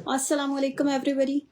अस्सलाम वालेकुम everybody.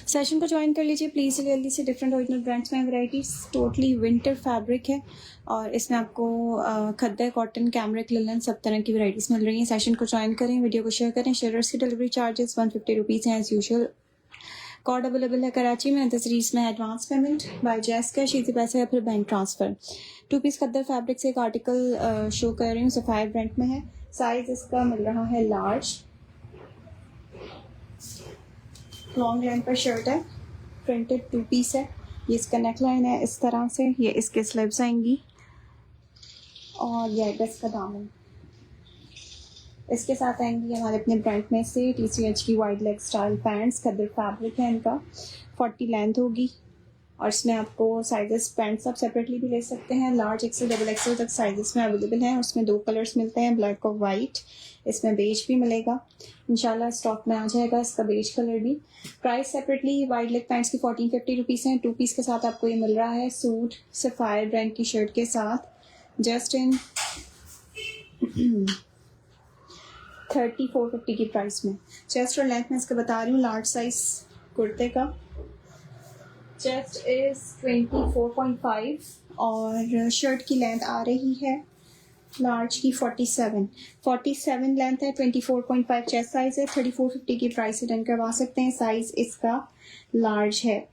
Session को ज्वाइन कर लीजिए प्लीज़ जल्दी से। डिफरेंट ओरिजिनल ब्रांड्स में वैराइटीज़, टोटली विंटर फैब्रिक है और इसमें आपको खद्दर, कॉटन, कैमरिक, लिनन सब तरह की वैराइटीज़ मिल रही हैं। सेशन को ज्वाइन करें, वीडियो को शेयर करें। शेयरर्स की डिलीवरी चार्जेस 150 रुपीज़ हैं एज़ यूजुअल। कोड अवेलेबल है कराची में, तसरीस में एडवांस पेमेंट बाय जैस कैश, इजी पैसे या फिर बैंक ट्रांसफ़र। 2 पीस खद्दर फैब्रिक से एक आर्टिकल शो कर रही हूँ, सफ़ायर ब्रांड में है। साइज़ इसका मिल रहा है लार्ज, लॉन्ग लाइन पर शर्ट है, प्रिंटेड 2 पीस है। ये इसका नेक लाइन है इस तरह से, ये इसके स्लीव्स आएंगी और ये आएगा इसका दामन। इसके साथ आएंगी हमारे अपने ब्रांड में से TCH की वाइड लेग स्टाइल पैंट्स। खद्दर फैब्रिक है इनका, 40 लेंथ होगी और इसमें आपको साइजेस पैंट्स आप सेपरेटली भी ले सकते हैं। लार्ज एक्सेल, डबल एक्सेल तक साइजेस में अवेलेबल हैं। उसमें 2 कलर्स मिलते हैं, ब्लैक और वाइट। इसमें बेज भी मिलेगा, इंशाल्लाह स्टॉक में आ जाएगा इसका बेज कलर भी। Price separately wide leg pants की 1450 रुपीज़ हैं। 2 पीस के साथ आपको ये मिल रहा है सूट सफ़ायर ब्रांड की शर्ट के साथ जस्ट इन 3450 की प्राइस में। चेस्ट और लेंथ में इसका बता रही हूँ। लार्ज साइज कुर्ते का चेस्ट इज़ 24.5 और शर्ट की लेंथ आ रही है लार्ज की 47 लेंथ है, 24.5 चेस्ट साइज है। 3450 की प्राइस से डन करवा सकते हैं। साइज इसका लार्ज है,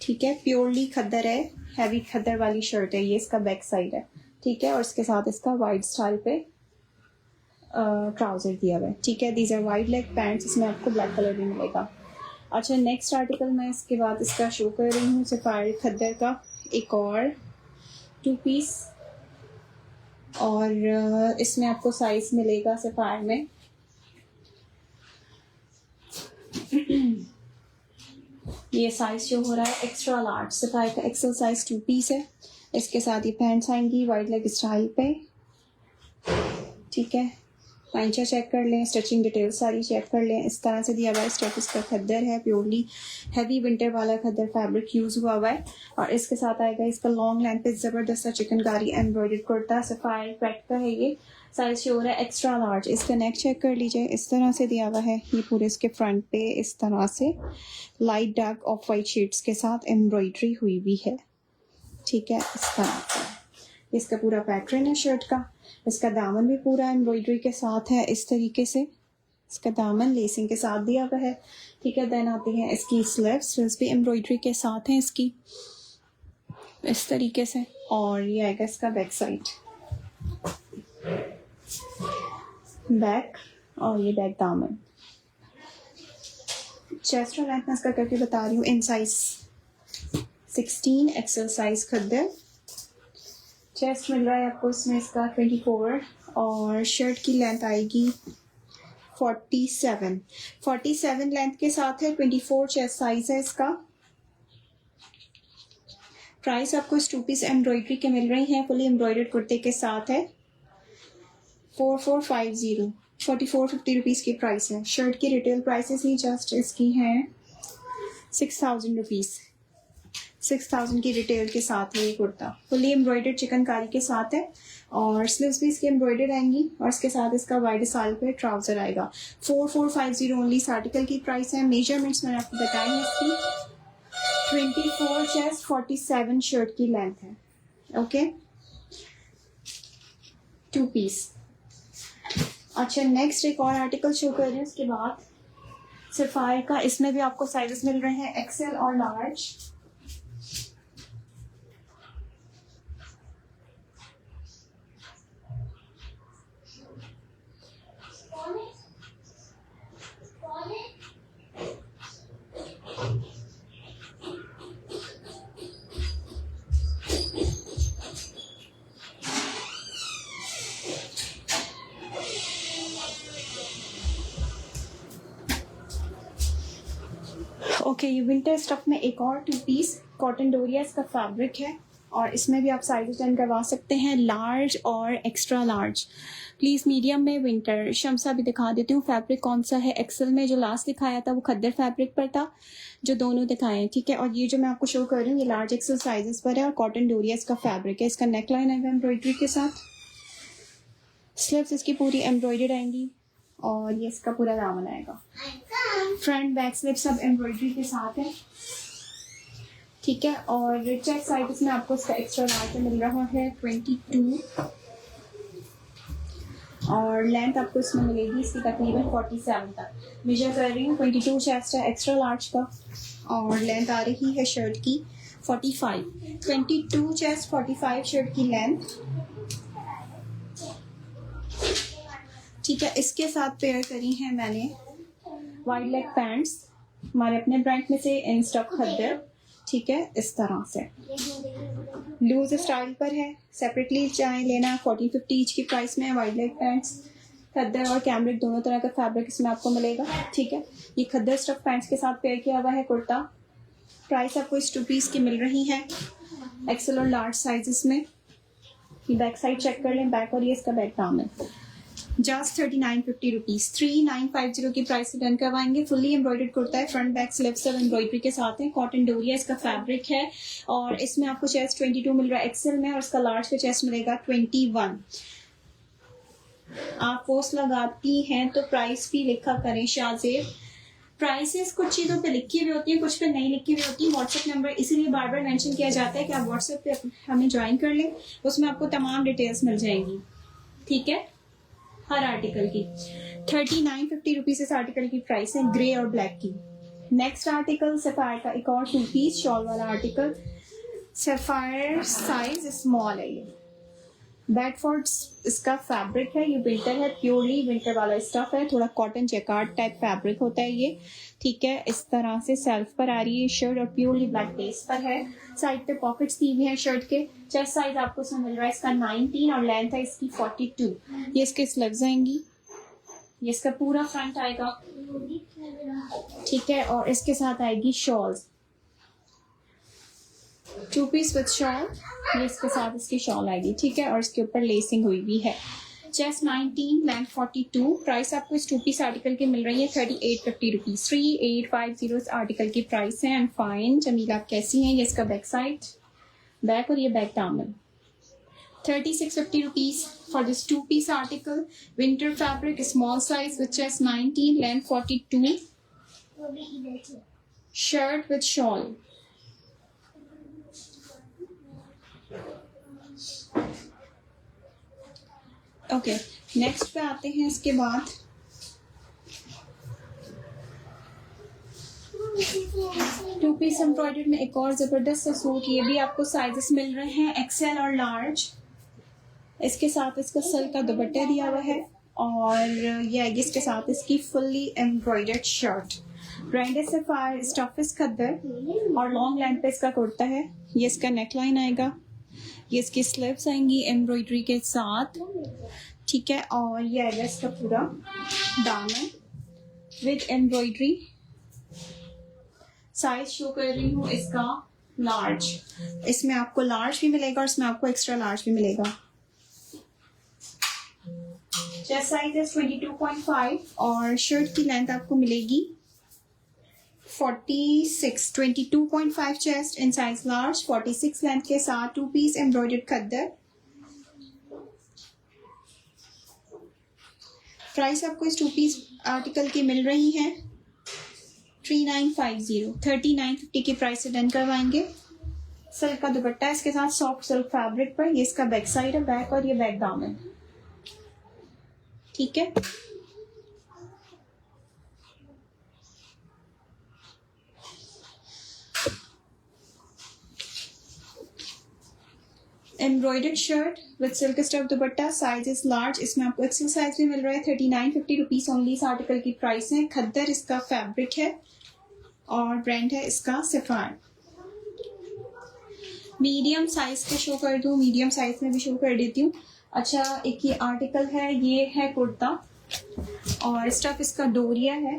ठीक है। प्योरली खद्दर है, हैवी खद्दर वाली शर्ट है। ये इसका बैक साइड है, ठीक है। और इसके साथ इसका वाइड स्टाइल पे ट्राउज़र दिया हुआ है, ठीक है। These are wide leg pants, इसमें आपको ब्लैक कलर भी मिलेगा। अच्छा, नेक्स्ट आर्टिकल मैं इसके बाद इसका शो कर रही हूँ सफ़ायर खद्दर का एक और 2 पीस और इसमें आपको साइज मिलेगा सफ़ायर में ये साइज जो हो रहा है एक्स्ट्रा लार्ज। सफ़ायर का एक्सेल साइज 2 पीस है। इसके साथ ये पैंट्स आएंगी वाइड लेग स्टाइल पे, ठीक है। पाइंचा चेक कर लें, स्टिचिंग डिटेल सारी चेक कर लें। इस तरह से दिया हुआ है। स्टफ इसका खद्दर है, प्योरली हैवी विंटर वाला खद्दर फैब्रिक यूज़ हुआ हुआ है। और इसके साथ आएगा इसका लॉन्ग लेंथ पे ज़बरदस्त सा chikankari embroidered kurta, sapphire pack का है। ये साइज शो हो रहा है एक्स्ट्रा लार्ज। इसका नेक चेक कर लीजिए, इस तरह से दिया हुआ है। ये पूरे इसके फ्रंट पे इस तरह से light dark of white shades के साथ एम्ब्रॉयडरी हुई हुई है, ठीक है। इस तरह से इसका पूरा पैटर्न है शर्ट का। इसका दामन भी पूरा एम्ब्रॉयडरी के साथ है इस तरीके से। इसका दामन लेसिंग के साथ दिया हुआ है, ठीक है। देन आती है इसकी स्लीव्स भी एम्ब्रॉयडरी के साथ हैं इसकी इस तरीके से। और ये आएगा इसका बैक साइड, बैक और ये बैक दामन। चेस्ट और लेंथ में इसका करके बता रही हूँ। In size 16 XL size khaddar. Chest मिल रहा है आपको इसमें इसका 24 और शर्ट की लेंथ आएगी 47 लेंथ के साथ है। 24 चेस्ट साइज है इसका। प्राइस आपको इस 2 पीस एम्ब्रॉयडरी के मिल रही हैं, फुली एम्ब्रॉयडर्ड कुर्ते के साथ है। 4450 4450 रुपीज़ की प्राइस है। शर्ट की रिटेल प्राइसेस ही जस्ट इसकी हैं 6000 रुपीज़। 6000 की रिटेल के साथ है ये कुर्ता। फुली एम्ब्रॉयडर्ड चिकनकारी के साथ है और स्लीव्स भी इसकी एम्ब्रॉयडर्ड आएंगी और इसके साथ इसका वाइड साल पे ट्राउजर आएगा। 4450 ओनली इस आर्टिकल की प्राइस है। मेजरमेंट्स मैंने आपको बताई है इसकी। 24 चेस्ट, 47 शर्ट की लेंथ है, ओके। 2 पीस। अच्छा, नेक्स्ट एक और आर्टिकल शो कर रहे हैं उसके बाद। सफायर का, इसमें भी आपको साइजेस मिल रहे हैं एक्सेल और लार्ज। ओके, ये विंटर स्टफ में एक और 2 पीस कॉटन डोरिया इसका फैब्रिक है, और इसमें भी आप साइज डन करवा सकते हैं लार्ज और एक्स्ट्रा लार्ज। प्लीज़ मीडियम में विंटर। शम्सा भी दिखा देती हूँ फैब्रिक कौन सा है। एक्सेल में जो लास्ट दिखाया था वो खद्दर फैब्रिक पर था, जो दोनों दिखाए हैं, ठीक है। और ये जो मैं आपको शो कर रही हूँ ये लार्ज एक्सेल साइजेस पर है, और कॉटन डोरिया इसका फैब्रिक है। इसका नेक लाइन है एम्ब्रॉयडरी के साथ, स्लीव्स इसकी पूरी एम्ब्रॉयडर्ड आएंगी, और ये इसका पूरा दामन आएगा। फ्रंट बैक स्लिप सब एम्ब्रॉयडरी के साथ है, ठीक है। और चेक साइज में आपको इसका एक्स्ट्रा लार्ज मिल रहा है 22, और लेंथ आपको इसमें मिलेगी इसकी तकरीबन 47 तक। मेजर कर रही हूँ 22 चेस्ट है एक्स्ट्रा लार्ज का, और लेंथ आ रही है शर्ट की 45। 22 चेस्ट 45 शर्ट की लेंथ, ठीक है। इसके साथ पेयर करी है मैंने वाइड लेग पैंट्स, हमारे अपने ब्रांड में से इन स्टॉक खद्दर, ठीक है। इस तरह से लूज स्टाइल पर है, सेपरेटली चाहे लेना 40-50 ईच की प्राइस में है। वाइड लेग पैंट्स खद्दर और कैमरिक दोनों तरह का फैब्रिक इसमें आपको मिलेगा, ठीक है। ये खद्दर स्टफ पैंट्स के साथ पेयर किया हुआ है कुर्ता। प्राइस आपको इस 2 पीस की मिल रही है एक्सेल और लार्ज साइजेस में। ये बैक साइड चेक कर लें, बैक, और ये इसका बैक दामन। जस्ट 3950 रुपीज़, 3950 की प्राइस से डन करवाएंगे। फुल्ली एम्ब्रॉयडर्ड कुर्ता है, फ्रंट बैक स्लीव सब एम्ब्रॉयडरी के साथ है। कॉटन डोरिया इसका फैब्रिक है, और इसमें आपको चेस्ट 22 मिल रहा है एक्सेल में, और इसका लार्ज का चेस्ट मिलेगा 21। आप पोस्ट लगाती हैं तो प्राइस भी लिखा करें शाहजेब। प्राइसेस कुछ चीज़ों पे लिखी हुई होती है, कुछ पे नहीं लिखी हुई होती है। व्हाट्सएप नंबर इसीलिए बार बार मेंशन किया जाता है कि आप व्हाट्सएप पे हमें ज्वाइन कर लें, उसमें आपको तमाम डिटेल्स मिल जाएंगी, ठीक है, हर आर्टिकल की। 3950 रुपीज़ इस आर्टिकल की प्राइस है, ग्रे और ब्लैक की। नेक्स्ट आर्टिकल सफायर का एक और 2 पीस शॉल वाला आर्टिकल। सफायर साइज स्मॉल है, ये बेडफोर्ड इसका फैब्रिक है। ये विंटर है, प्योरली विंटर वाला स्टफ है, थोड़ा कॉटन जैकार्ड टाइप फैब्रिक होता है ये, ठीक है। इस तरह से सेल्फ पर आ रही है शर्ट, और प्योरली ब्लैक बेस पर है। साइड पे पॉकेट्स दी हुई हैं शर्ट के। चेस्ट साइज आपको इसमें मिल रहा है इसका 19, और लेंथ है इसकी 42। ये इसके स्लीव्स आएंगी, ये इसका पूरा फ्रंट आएगा, ठीक है। और इसके साथ आएगी शॉल्स, 2 पीस विद शॉल, ये इसके साथ इसकी शॉल आएगी, ठीक है। और इसके ऊपर लेसिंग हुई भी है। Chest 19, length 42। प्राइस आपको इस 2 पीस आर्टिकल की मिल रही है 3850 रुपीज़, 3850 इस आर्टिकल की प्राइस है। एंड फाइन जमीला, आप कैसी हैं? ये इसका बैक साइड, बैक, और ये बैक दामन। 3650 rupees for this 2 piece article. Winter fabric, small size with chest 19, length 42, shirt with shawl. Okay, next पे आते हैं। इसके बाद 2 पीस एम्ब्रॉयडर्ड में एक और जबरदस्त सा सूट। ये भी आपको साइजेस मिल रहे हैं एक्सेल और लार्ज। इसके साथ इसका सल का दुपट्टा दिया हुआ है, और ये आएगी इसके साथ इसकी fully embroidered shirt. Branded Sapphire stuffs khaddar, और लॉन्ग लेंथ पे इसका कुर्ता है। ये इसका नेक लाइन आएगा, ये इसकी स्लीव्स आएंगी एम्ब्रॉयडरी के साथ, ठीक है। और ये आएगा इसका पूरा दामन विद एम्ब्रॉयडरी। साइज शो कर रही हूँ इसका लार्ज, इसमें आपको लार्ज भी मिलेगा और इसमें आपको एक्स्ट्रा लार्ज भी मिलेगा। चेस्ट साइज है 22.5, और शर्ट की लेंथ आपको मिलेगी 46। 22.5 chest in size large, 46 length के साथ 2 पीस एम्ब्रॉयडर्ड खद्दर। प्राइस आपको इस 2 पीस आर्टिकल की मिल रही है 3950, 3950 की प्राइस से डन करवाएंगे। सिल्क का दुपट्टा इसके साथ, सॉफ्ट सिल्क फैब्रिक पर। ये इसका बैक साइड है, बैक, और ये बैक दामन, ठीक है। Embroidered shirt with silk stuff dupatta, size is large, इसमें आपको एक्सेल साइज भी मिल रहा है। 3950 रुपीज़ ओनली इस आर्टिकल की प्राइस है। खद्दर इसका फैब्रिक है और ब्रांड है इसका सफायर। मीडियम साइज के शो कर दूँ, मीडियम साइज में भी शो कर देती हूँ। अच्छा, एक ये आर्टिकल है, ये है कुर्ता और स्टफ इसका डोरिया है,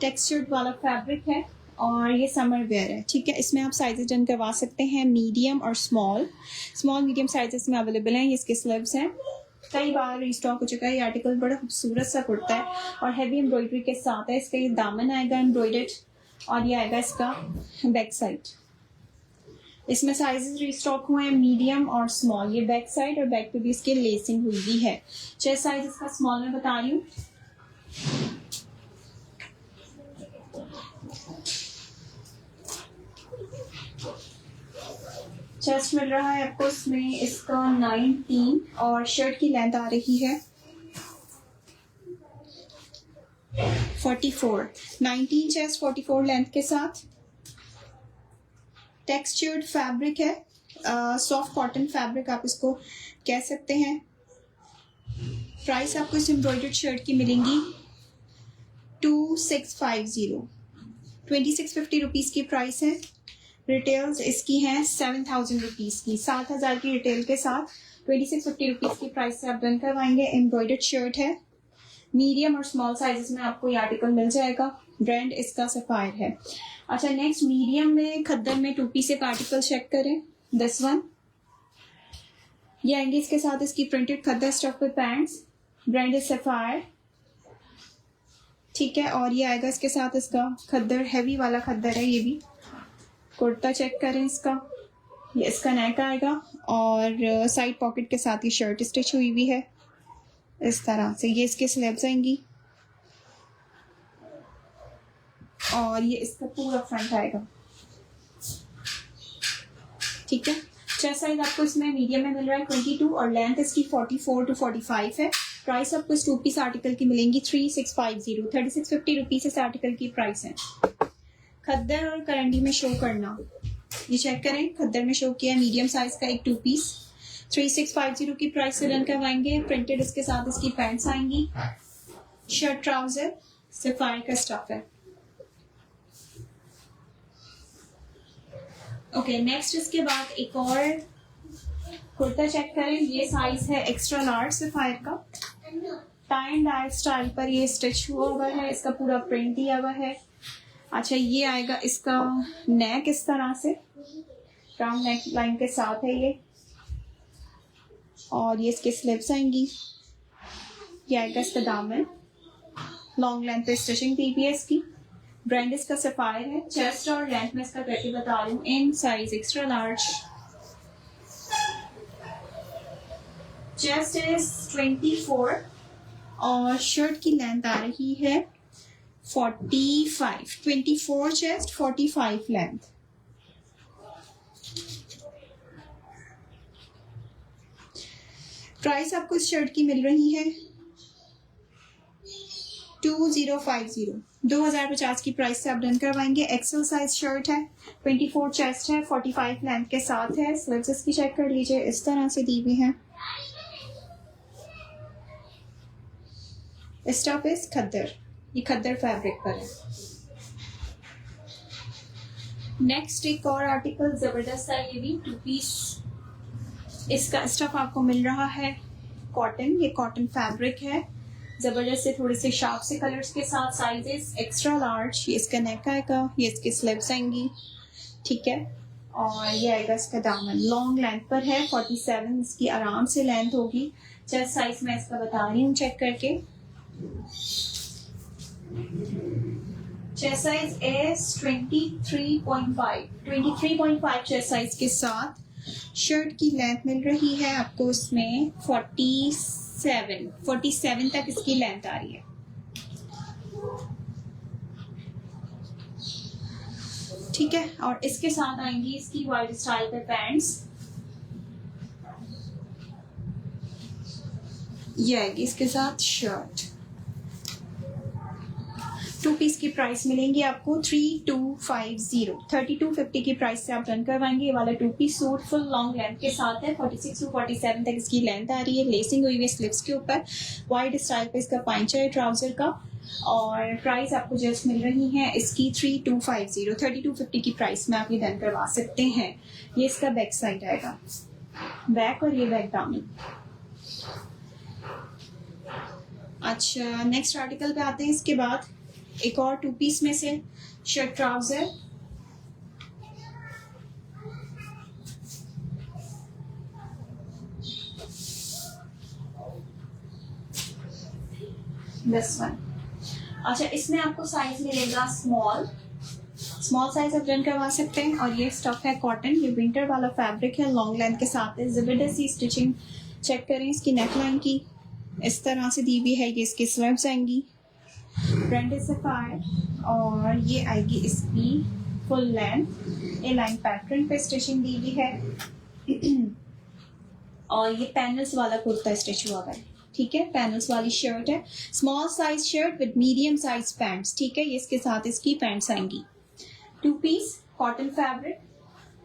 टेक्सचर्ड वाला फैब्रिक है और ये समर वेयर है। ठीक है, इसमें आप साइजेस डन करवा सकते हैं, मीडियम और स्मॉल मीडियम साइजेस में अवेलेबल हैं। ये इसके स्लीव्स हैं, कई बार रिस्टॉक हो चुका है। ये आर्टिकल बड़ा खूबसूरत सा कुर्ता है और हैवी एम्ब्रॉयडरी के साथ है। इसका ये दामन आएगा एम्ब्रॉयडर्ड और ये आएगा इसका बैक साइड। इसमें साइजेस रिस्टॉक हुए हैं मीडियम और स्मॉल। ये बैक साइड और बैक पे भी इसके लेसिंग हुई भी है। चेस्ट साइज इसका स्मॉल में बता रही हूँ। चेस्ट मिल रहा है आपको इसमें इसका 19 और शर्ट की लेंथ आ रही है 44। 19 चेस्ट 44 लेंथ के साथ। टेक्सचर्ड फैब्रिक है, सॉफ्ट कॉटन फैब्रिक आप इसको कह सकते हैं। प्राइस आपको इस एम्ब्रॉयडर्ड शर्ट की मिलेंगी 2650, 2650 रुपीज़ की प्राइस है। रिटेल्स इसकी हैं 7000 रुपीज़ की, 7000 की रिटेल के साथ 2650 रुपीज़ की प्राइस से आप डन करवाएंगे। एम्ब्रॉयडर्ड शर्ट है, मीडियम और स्मॉल साइजेस में आपको ये आर्टिकल मिल जाएगा। ब्रांड इसका सफायर है। अच्छा, नेक्स्ट मीडियम में खद्दर में 2 पीस एक आर्टिकल चेक करें, दिस वन। ये आएंगे इसके साथ इसकी printed khaddar stuff with pants, brand is sapphire. ठीक है, और ये आएगा इसके साथ इसका खद्दर, हैवी वाला खद्दर है। ये भी कुर्ता चेक करें इसका, ये इसका नेक आएगा और साइड पॉकेट के साथ ये शर्ट स्टिच हुई हुई है इस तरह से। ये इसके स्लीव्स आएंगी और ये इसका पूरा फ्रंट आएगा। ठीक है, चेस्ट साइज आपको इसमें मीडियम में मिल रहा है 22 और लेंथ इसकी 44 to 45 है। प्राइस आपको इस 2 पीस आर्टिकल की मिलेंगी 3650, 3650 रुपीज़ इस आर्टिकल की प्राइस है। खद्दर और करंडी में शो करना, ये चेक करें, खद्दर में शो किया मीडियम साइज का एक 2 पीस 3650 की प्राइस से रन करवाएंगे। प्रिंटेड इसके साथ इसकी पैंट्स आएंगी, शर्ट ट्राउजर सफायर का स्टफ है। ओके, नेक्स्ट इसके बाद एक और कुर्ता चेक करें। ये साइज है एक्स्ट्रा लार्ज सफायर का, टाई एंड डाई स्टाइल पर ये स्टिच हुआ है, इसका पूरा प्रिंट दिया हुआ है। अच्छा, ये आएगा इसका नेक इस तरह से, राउंड नेक लाइन के साथ है ये, और ये इसके स्लीव्स आएंगी। ये आएगा इसका दामन, लॉन्ग लेंथ पे स्टिचिंग दी हुई है इसकी। ब्रांड इसका सफायर है। चेस्ट और लेंथ में इसका करके बता रही हूँ, in size extra large. Chest is 24 और शर्ट की लेंथ आ रही है 45। 24 चेस्ट 45 लेंथ। प्राइस आपको इस शर्ट की मिल रही है 2050, 2050 की प्राइस से आप डन करवाएंगे। एक्सेल साइज शर्ट है, 24 चेस्ट है, 45 लेंथ के साथ है। स्लीव्स इसकी चेक कर लीजिए, इस तरह से दी हुई है। स्टफ इज खद्दर, ये खद्दर फैब्रिक पर है। नेक्स्ट एक और आर्टिकल जबरदस्त है, ये भी 2 पीस। इसका स्टफ आपको मिल रहा है कॉटन, ये कॉटन फैब्रिक है, जबरदस्त से थोड़े से शार्प से कलर्स के साथ। Sizes extra large. ये इसका नेक आएगा, ये इसके स्लीव्स आएंगी। ठीक है, और ये आएगा इसका दामन, लॉन्ग लेंथ पर है, 47 इसकी आराम से लेंथ होगी। चेस्ट साइज मैं इसका बता रही हूँ चेक करके। Chest size is 23.5, 23.5 chest size के साथ। शर्ट की लेंथ मिल रही है आपको इसमें 47 तक इसकी लेंथ आ रही है। ठीक है, और इसके साथ आएंगी इसकी वाइड स्टाइल पे पैंट्स। ये आएगी इसके साथ शर्ट। टू पीस की प्राइस मिलेंगी आपको 3250, 3250 की प्राइस से आप डन करवाएंगे। ये वाला two piece suit full long length के साथ है, 46 टू 47 तक इसकी लेंथ आ रही है, लेसिंग हुई है स्लिप्स के ऊपर, वाइड स्टाइल पे इसका पाइंचर है ट्राउजर का, और प्राइस आपको जस्ट मिल रही है इसकी 3250, 3250 की प्राइस में आप ये डन करवा सकते हैं। ये इसका बैक साइड आएगा, बैक, और ये बैक दामन। अच्छा, नेक्स्ट आर्टिकल पे आते हैं। इसके बाद एक और टू पीस में से शर्ट ट्राउजर, दिस वन। अच्छा, इसमें आपको साइज मिलेगा स्मॉल साइज आप रन करवा सकते हैं, और ये स्टफ है कॉटन, ये विंटर वाला फैब्रिक है, लॉन्ग लेंथ के साथ है, जबरदस्त सी स्टिचिंग चेक करें इसकी नेकलाइन की, इस तरह से दी हुई है, ये इसकी स्लीव्स आएंगी, ब्रांडेड सफायर, और ये आएगी इसकी फुल लेंथ, ए लाइन पैटर्न पे स्टिचिंग दी हुई है, और ये पैनल्स वाला कुर्ता स्टिच हुआ है, ठीक है, पैनल्स वाली शर्ट है, small size shirt with medium size pants, ठीक है, ये इसके साथ इसकी पैंट्स आएंगी। Two piece cotton fabric,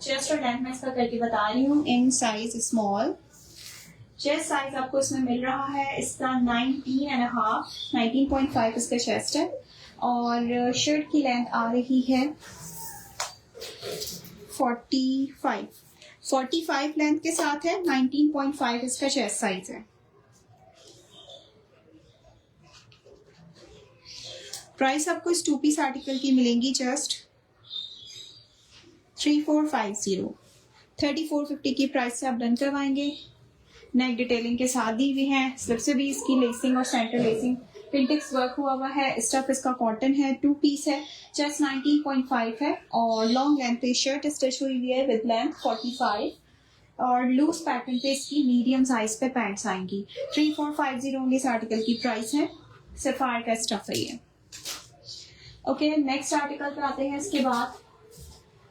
chest और लेंथ में इसका करके बता रही हूँ, in size small, chest size आपको इसमें मिल रहा है इसका 19.5 इसका चेस्ट है, और शर्ट की लेंथ आ रही है 45 लेंथ के साथ है, 19.5 इसका चेस्ट साइज है। प्राइस आपको इस टू पीस आर्टिकल की मिलेंगी जस्ट 3450, 3450 की प्राइस से आप डन करवाएंगे। नेक डिटेलिंग के साथ दी हुई है, स्लिप से भी इसकी लेसिंग और सेंटर लेसिंग पिंटेक्स वर्क हुआ हुआ है, स्टफ इसका कॉटन है, टू पीस है, चेस्ट 19.5 है, और लॉन्ग लेंथ पे शर्ट स्टिच हुई हुई है विद लेंथ 45, और लूज पैटर्न पे इसकी मीडियम साइज पे पैंट्स आएंगी। 3450 होंगे इस आर्टिकल की प्राइस है, सफायर का स्टफ है ये। ओके, नेक्स्ट आर्टिकल पे आते हैं इसके बाद।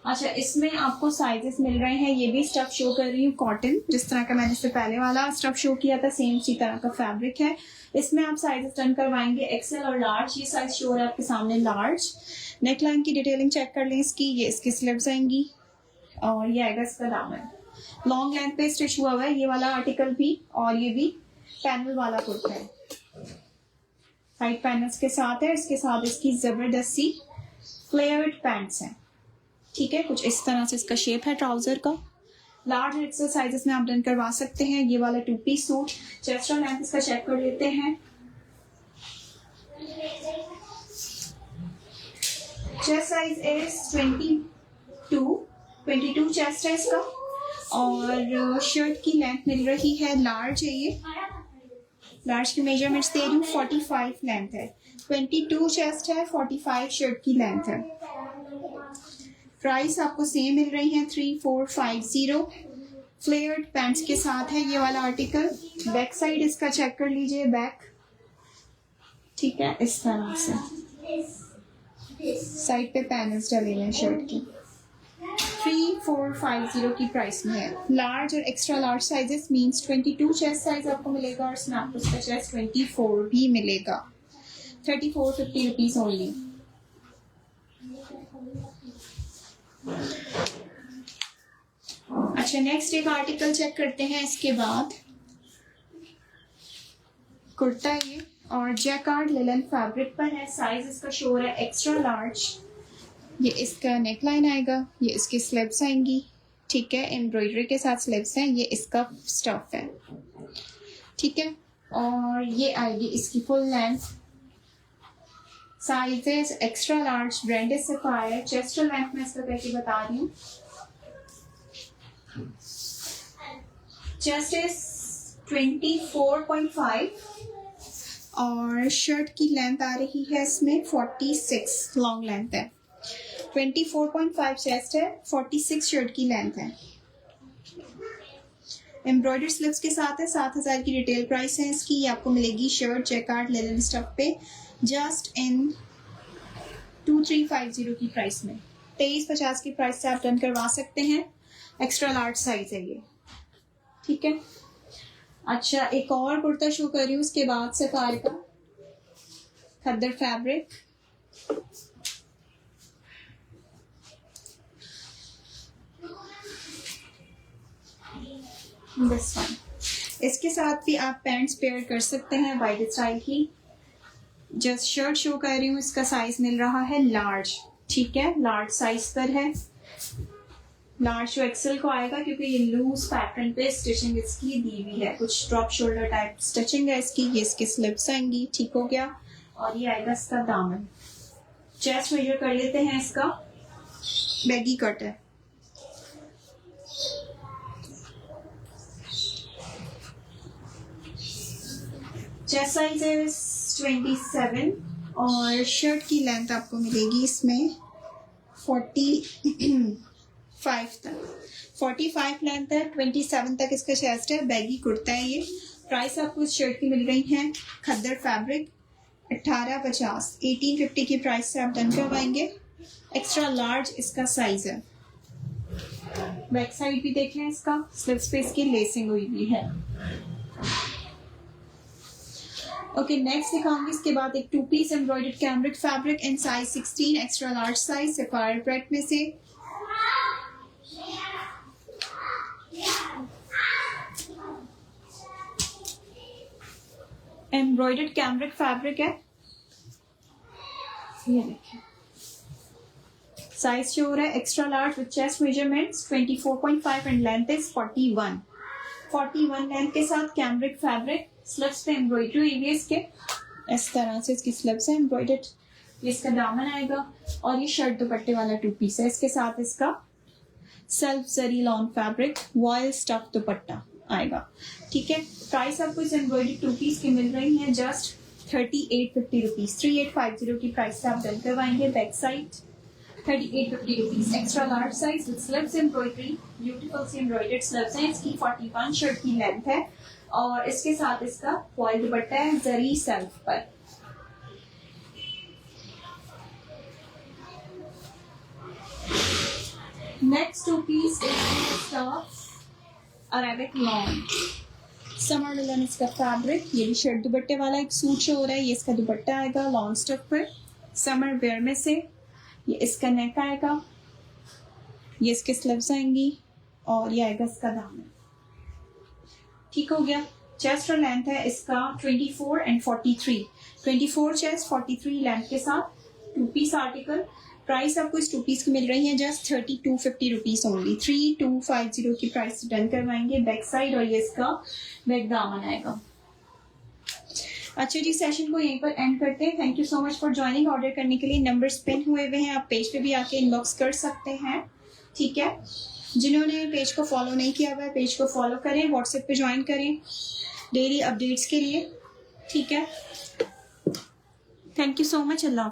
अच्छा, इसमें आपको साइजेस मिल रहे हैं, ये भी स्टफ शो कर रही हूँ कॉटन, जिस तरह का मैंने इससे पहले वाला स्टफ शो किया था, सेम इसी तरह का फैब्रिक है। इसमें आप साइजेस डन करवाएंगे एक्सेल और लार्ज, ये साइज शो है आपके सामने लार्ज। नेकलाइन की डिटेलिंग चेक कर लें इसकी, ये इसकी स्लीव्स आएंगी, और ये आएगा इसका दामन, लॉन्ग लेंथ पे स्टिच हुआ हुआ है ये वाला आर्टिकल भी, और ये भी पैनल वाला कुर्ता है, साइड पैनल्स के साथ है, इसके साथ इसकी जबरदस्त सी फ्लेयर्ड पैंट्स हैं, ठीक है, कुछ इस तरह से इसका शेप है ट्राउजर का। लार्ज एक्सेल साइजेस में आप डन करवा सकते हैं ये वाला टू पीस सूट। चेस्ट और लेंथ इसका चेक कर लेते हैं। चेस्ट साइज इज 22 चेस्ट है इसका, और शर्ट की लेंथ मिल रही है लार्ज है, ये लार्ज की मेजरमेंट्स दे रही हूँ, 45 लेंथ है, 22 चेस्ट है, 45 शर्ट की लेंथ है। प्राइस आपको सेम मिल रही है 3450, फ्लेयर्ड पैंट्स के साथ है ये वाला आर्टिकल। बैक साइड इसका चेक कर लीजिए, बैक, ठीक है, इस तरह से साइड पे पैनल्स डले हुए हैं शर्ट की। 3450 की प्राइस में है। लार्ज और extra large sizes means 22 chest size आपको मिलेगा, और इसमें आपको इसका चेस्ट 24 भी मिलेगा। 3450 रुपीज ओनली। अच्छा, नेक्स्ट एक आर्टिकल चेक करते हैं इसके बाद। कुर्ता ये, और जैकार्ड लिनन फैब्रिक पर है, साइज इसका शोर है एक्स्ट्रा लार्ज। ये इसका नेकलाइन आएगा, ये इसकी स्लीव्स आएंगी, ठीक है, एम्ब्रॉयडरी के साथ स्लीव्स हैं, ये इसका स्टफ है, ठीक है, और ये आएगी इसकी full length. Sizes extra large, branded sapphire. Chest और लेंथ में इसका करके बता रही हूँ, चेस्ट इज 24.5, और शर्ट की लेंथ आ रही है इसमें 46, लॉन्ग लेंथ है। 24.5 चेस्ट है, 46 शर्ट की लेंथ है। एम्ब्रॉयडरी स्लीव्स के साथ है, 7000 की रिटेल प्राइस है इसकी। ये आपको मिलेगी शर्ट जैकार्ड लिनन स्टफ पे जस्ट इन 2350 की प्राइस में। 2350 की प्राइस से आप डन करवा सकते हैं। एक्स्ट्रा लार्ज साइज है ये, ठीक है। अच्छा, एक और कुर्ता शो कर रही हूँ उसके बाद, सफार का खद्दर फैब्रिक, दिस वन, इसके साथ भी आप पैंट्स पेयर कर सकते हैं वाइड स्टाइल की। जस्ट शर्ट शो कर रही हूँ, इसका साइज मिल रहा है लार्ज, ठीक है, लार्ज साइज पर है। लार्ज जो एक्सेल को आएगा क्योंकि ये लूज पैटर्न पे स्टिचिंग इसकी दी हुई है, कुछ ड्रॉप शोल्डर टाइप स्टिचिंग है इसकी। ये इसकी स्लिप्स आएंगी, ठीक हो गया। और ये आएगा इसका दामन। चेस्ट मेजर कर लेते हैं इसका, बैगी कट है। चेस्ट साइज है 27 और शर्ट की लेंथ आपको मिलेगी इसमें 45 तक। 45 लेंथ है, 27 तक इसका चेस्ट है। बैगी कुर्ता है ये। प्राइस आपको इस शर्ट की मिल रही है खद्दर फैब्रिक 1850, 1850 की प्राइस से आप डन करवाएंगे। एक्स्ट्रा लार्ज इसका साइज है। बैक साइड भी देखें, इसका स्लिप्स पे इसकी लेसिंग हुई भी है। ओके, नेक्स्ट दिखाऊंगी इसके बाद एक 2 piece embroidered cambric fabric in size 16 extra large size sapphire brand में से। एम्ब्रॉयडर्ड कैमरिक फैब्रिक है, ये देखिए। साइज जो हो रहा है extra large with chest measurements 24.5 and length is 41 length के साथ कैमरिक फैब्रिक। स्लिप्स पे एम्ब्रॉयडरी हुई है इसके, इस तरह से इसकी स्लिप्स है एम्ब्रॉयडर्ड। ये इसका दामन आएगा और ये शर्ट दुपट्टे वाला 2 पीस है। इसके साथ इसका self zari lawn fabric voile stuff dupatta आएगा, ठीक है। प्राइस आपको इस एम्ब्रॉयडरी 2 पीस की मिल रही है जस्ट 3850 रुपीज, 3850 की प्राइस से आप डन करवाएंगे। Back side 3850 rupees, extra large size with slips embroidery, beautiful सी एम्ब्रॉयडर्ड स्लिप्स हैं इसकी। 41 शर्ट की लेंथ है और इसके साथ इसका वॉयल दुपट्टा है जरी सेल्फ पर। नेक्स्ट 2 पीस इसका अरेबिक लॉन समर मिलन इसका फैब्रिक। ये भी शर्ट दुपट्टे वाला एक सूट शो हो रहा है। ये इसका दुपट्टा आएगा लॉन स्टफ पर समर वेयर में से। ये इसका नेक आएगा, ये इसके स्लीव्स आएंगी और ये आएगा इसका दामन, ठीक हो गया। चेस्ट और लेंथ है इसका 24 एंड 43, 24 चेस्ट 43 लेंथ के साथ 2 पीस आर्टिकल। प्राइस आपको इस 2 पीस की मिल रही है जस्ट 3250 रुपीज ओनली, 3250 की प्राइस डन करवाएंगे। बैक साइड और ये इसका बैक दामन आएगा। अच्छा जी, सेशन को यहीं पर एंड करते हैं। Thank you so much for joining. Order करने के लिए नंबर्स पिन हुए हुए हैं, आप पेज पे भी आके इनबॉक्स कर सकते हैं, ठीक है। जिन्होंने पेज को फॉलो नहीं किया हुआ है पेज को फॉलो करें, व्हाट्सएप पे ज्वाइन करें डेली अपडेट्स के लिए, ठीक है। Thank you so much. Allah.